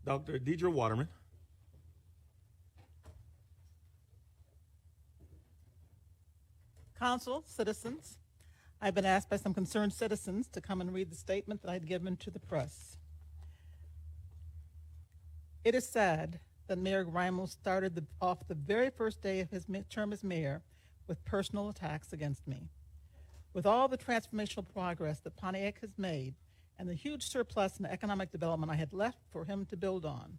Dr. Deidre Waterman. Council, citizens, I've been asked by some concerned citizens to come and read the statement that I'd given to the press. It is sad that Mayor Grimo started off the very first day of his term as mayor with personal attacks against me. With all the transformational progress that Pontiac has made and the huge surplus in economic development I had left for him to build on,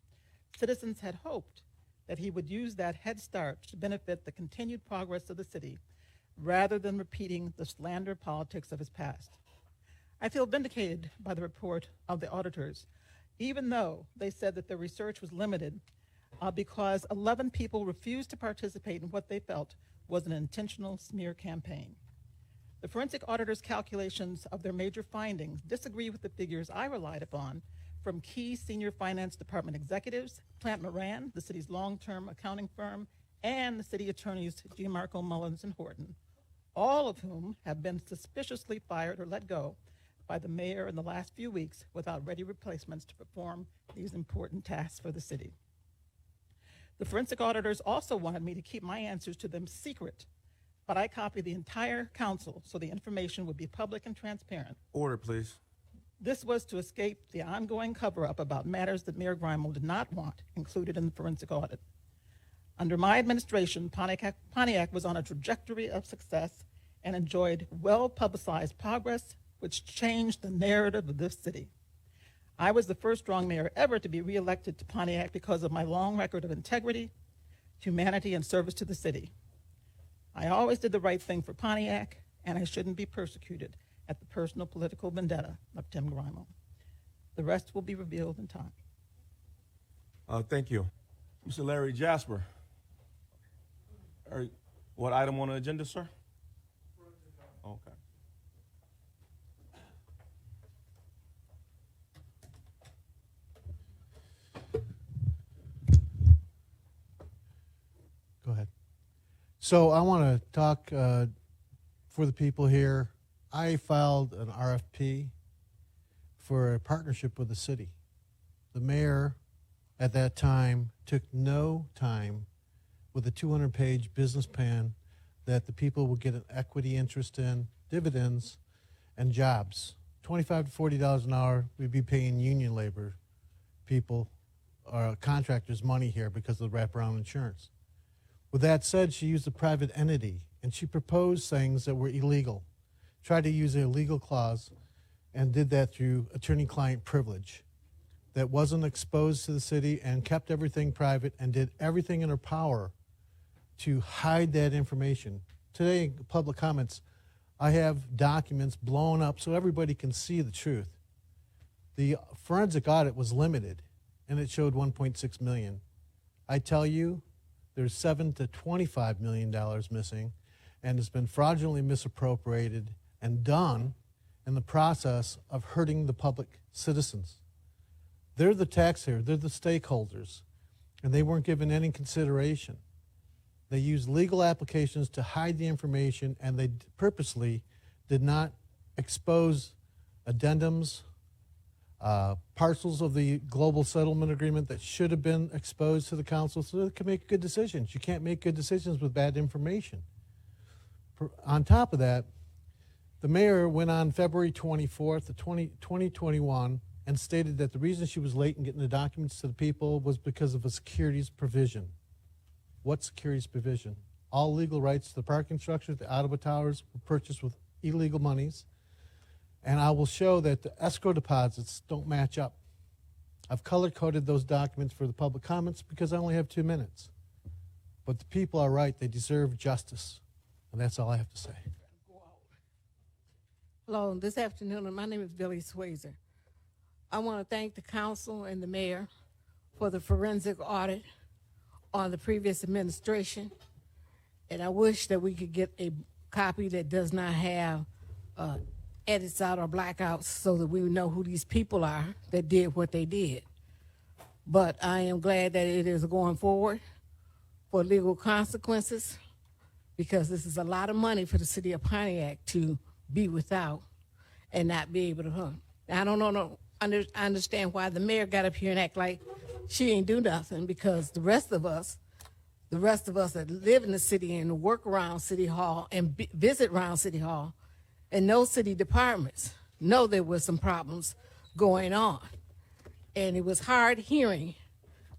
citizens had hoped that he would use that head start to benefit the continued progress of the city rather than repeating the slander politics of his past. I feel vindicated by the report of the auditors, even though they said that their research was limited because 11 people refused to participate in what they felt was an intentional smear campaign. The forensic auditors' calculations of their major findings disagree with the figures I relied upon from key senior finance department executives, Plant Moran, the city's long-term accounting firm, and the city attorneys Gianmarco Mullins and Horton, all of whom have been suspiciously fired or let go by the mayor in the last few weeks without ready replacements to perform these important tasks for the city. The forensic auditors also wanted me to keep my answers to them secret, but I copied the entire council so the information would be public and transparent. Order, please. This was to escape the ongoing cover-up about matters that Mayor Grimo did not want included in the forensic audit. Under my administration, Pontiac was on a trajectory of success and enjoyed well-publicized progress, which changed the narrative of this city. I was the first strong mayor ever to be reelected to Pontiac because of my long record of integrity, humanity, and service to the city. I always did the right thing for Pontiac, and I shouldn't be persecuted at the personal political vendetta of Tim Grimo. The rest will be revealed in time. Thank you. Mr. Larry Jasper. What item on the agenda, sir? Okay. Go ahead. So I want to talk for the people here. I filed an RFP for a partnership with the city. The mayor at that time took no time with a 200-page business plan that the people would get an equity interest in, dividends, and jobs. $25 to $40 an hour, we'd be paying union labor people or contractors money here because of the wraparound insurance. With that said, she used a private entity, and she proposed things that were illegal, tried to use an illegal clause, and did that through attorney-client privilege that wasn't exposed to the city and kept everything private and did everything in her power to hide that information. Today, in public comments, I have documents blown up so everybody can see the truth. The forensic audit was limited, and it showed $1.6 million. I tell you, there's $7 to $25 million missing, and it's been fraudulently misappropriated and done in the process of hurting the public citizens. They're the taxpayer, they're the stakeholders, and they weren't given any consideration. They used legal applications to hide the information, and they purposely did not expose addendums, parcels of the global settlement agreement that should have been exposed to the council so they can make good decisions. You can't make good decisions with bad information. On top of that, the mayor went on February 24th of 2021 and stated that the reason she was late in getting the documents to the people was because of a securities provision. What securities provision? All legal rights to the parking structure, the Ottawa Towers, were purchased with illegal monies. And I will show that the escrow deposits don't match up. I've color-coded those documents for the public comments because I only have 2 minutes. But the people are right. They deserve justice. And that's all I have to say. Hello, this afternoon, my name is Billy Swayzer. I want to thank the council and the mayor for the forensic audit on the previous administration. And I wish that we could get a copy that does not have edits out or blackouts so that we know who these people are that did what they did. But I am glad that it is going forward for legal consequences because this is a lot of money for the city of Pontiac to be without and not be able to. I don't know. I understand why the mayor got up here and act like she ain't do nothing because the rest of us that live in the city and work around City Hall and visit around City Hall and know city departments know there were some problems going on. And it was hard hearing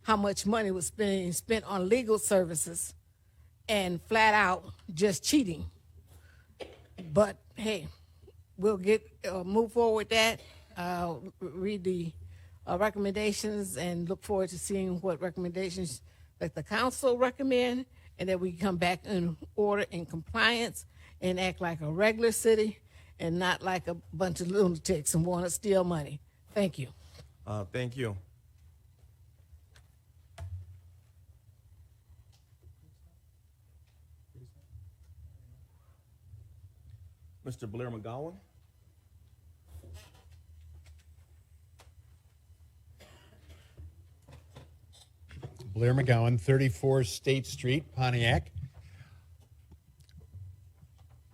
how much money was being spent on legal services and flat out just cheating. But hey, we'll move forward with that. Read the recommendations and look forward to seeing what recommendations that the council recommend, and that we come back in order and compliance and act like a regular city and not like a bunch of lunatics and want to steal money. Thank you. Thank you. Mr. Blair McGowan. Blair McGowan, 34 State Street, Pontiac.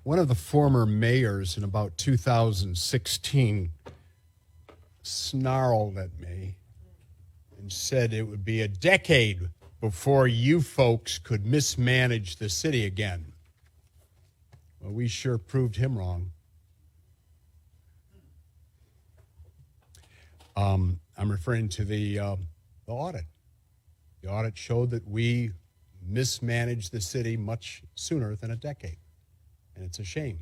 One of the former mayors in about 2016 snarled at me and said it would be a decade before you folks could mismanage the city again. Well, we sure proved him wrong. I'm referring to the audit. The audit showed that we mismanaged the city much sooner than a decade, and it's a shame.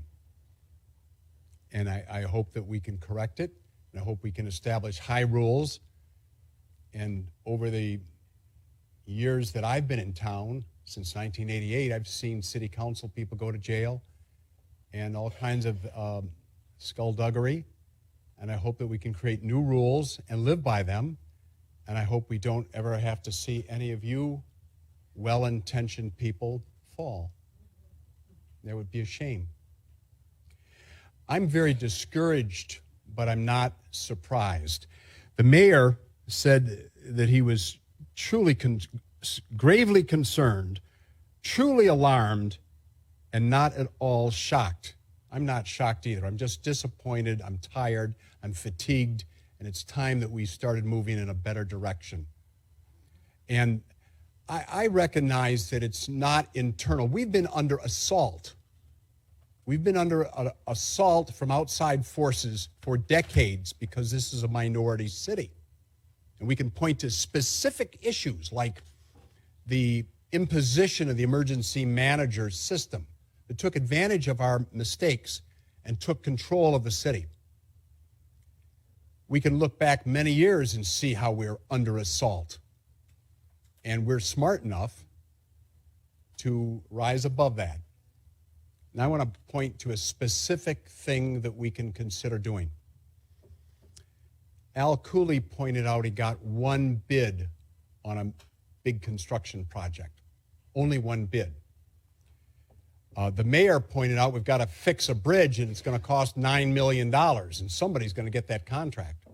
And I hope that we can correct it, and I hope we can establish high rules. And over the years that I've been in town, since 1988, I've seen city council people go to jail and all kinds of skullduggery. And I hope that we can create new rules and live by them. And I hope we don't ever have to see any of you well-intentioned people fall. That would be a shame. I'm very discouraged, but I'm not surprised. The mayor said that he was truly gravely concerned, truly alarmed, and not at all shocked. I'm not shocked either. I'm just disappointed. I'm tired. I'm fatigued. And it's time that we started moving in a better direction. And I recognize that it's not internal. We've been under assault. We've been under assault from outside forces for decades because this is a minority city. And we can point to specific issues like the imposition of the emergency manager system that took advantage of our mistakes and took control of the city. We can look back many years and see how we're under assault. And we're smart enough to rise above that. And I want to point to a specific thing that we can consider doing. Al Cooley pointed out he got one bid on a big construction project. Only one bid. The mayor pointed out we've got to fix a bridge and it's going to cost $9 million and somebody's going to get that contract.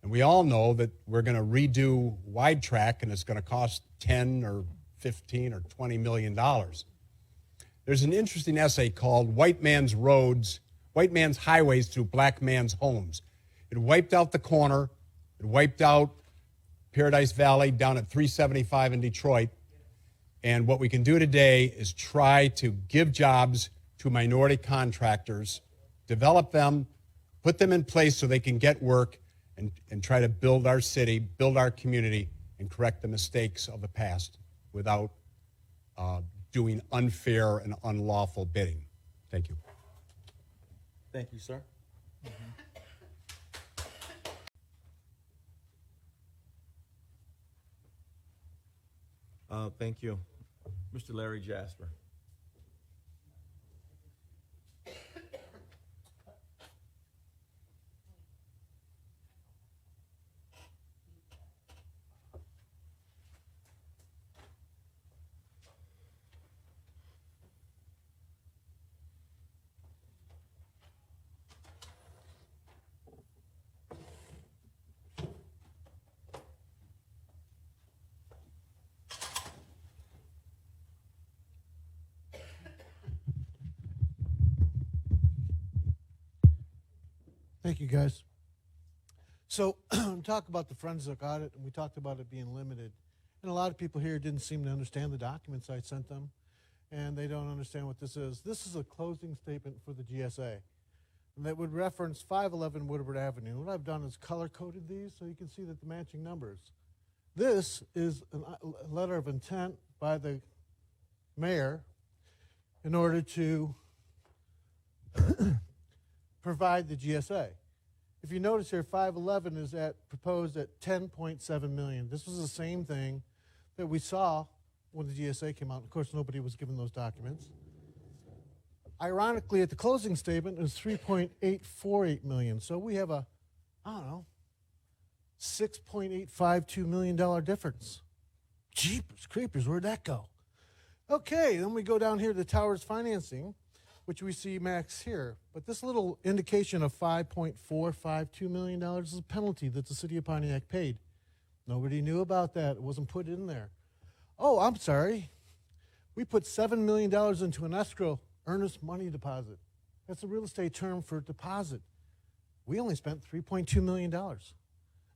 And we all know that we're going to redo Wide Track and it's going to cost 10 or 15 or $20 million. There's an interesting essay called White Man's Highways Through Black Man's Homes. It wiped out the corner. It wiped out Paradise Valley down at 375 in Detroit. And what we can do today is try to give jobs to minority contractors, develop them, put them in place so they can get work, and try to build our city, build our community, and correct the mistakes of the past without doing unfair and unlawful bidding. Thank you. Thank you, sir. Thank you. Mr. Larry Jasper. Thank you, guys. So talk about the forensic audit, and we talked about it being limited. And a lot of people here didn't seem to understand the documents I sent them, and they don't understand what this is. This is a closing statement for the GSA, and that would reference 511 Woodward Avenue. What I've done is color-coded these so you can see that the matching numbers. This is a letter of intent by the mayor in order to provide the GSA. If you notice here, 511 is proposed at 10.7 million. This was the same thing that we saw when the GSA came out. Of course, nobody was given those documents. Ironically, at the closing statement, it was 3.848 million. So we have a, I don't know, $6.852 million difference. Jeepers creepers, where'd that go? Okay, then we go down here to the tower's financing, which we see max here. But this little indication of $5.452 million is a penalty that the city of Pontiac paid. Nobody knew about that. It wasn't put in there. Oh, I'm sorry. We put $7 million into an escrow earnest money deposit. That's a real estate term for deposit. We only spent $3.2 million.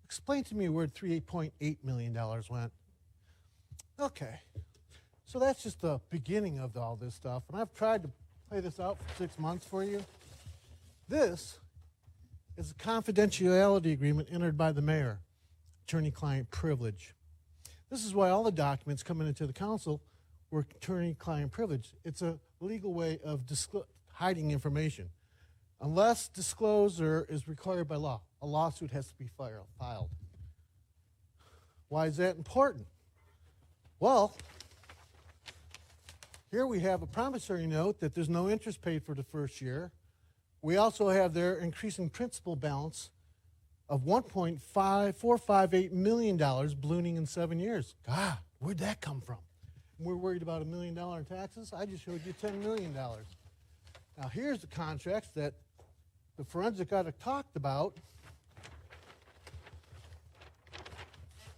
Explain to me where $3.8 million went. Okay. So that's just the beginning of all this stuff. And I've tried to play this out for 6 months for you. This is a confidentiality agreement entered by the mayor, attorney-client privilege. This is why all the documents coming into the council were attorney-client privilege. It's a legal way of hiding information. Unless disclosure is required by law, a lawsuit has to be filed. Why is that important? Well, here we have a promissory note that there's no interest paid for the first year. We also have their increasing principal balance of $1.458 million ballooning in 7 years. God, where'd that come from? We're worried about $1 million in taxes. I just showed you $10 million. Now here's the contracts that the forensic audit talked about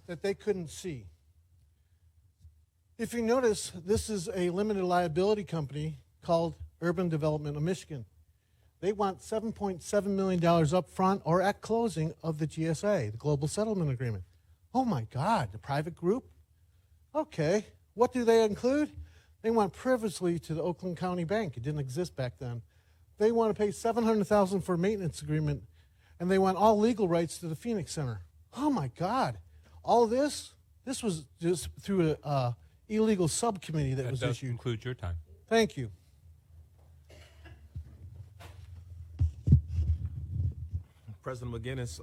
that they couldn't see. If you notice, this is a limited liability company called Urban Development of Michigan. They want $7.7 million up front or at closing of the GSA, the Global Settlement Agreement. Oh my God, the private group? Okay, what do they include? They want privacy to the Oakland County Bank. It didn't exist back then. They want to pay $700,000 for a maintenance agreement, and they want all legal rights to the Phoenix Center. Oh my God, all this was just through a illegal subcommittee that was does issued. conclude your time. Thank you. President McGinnis,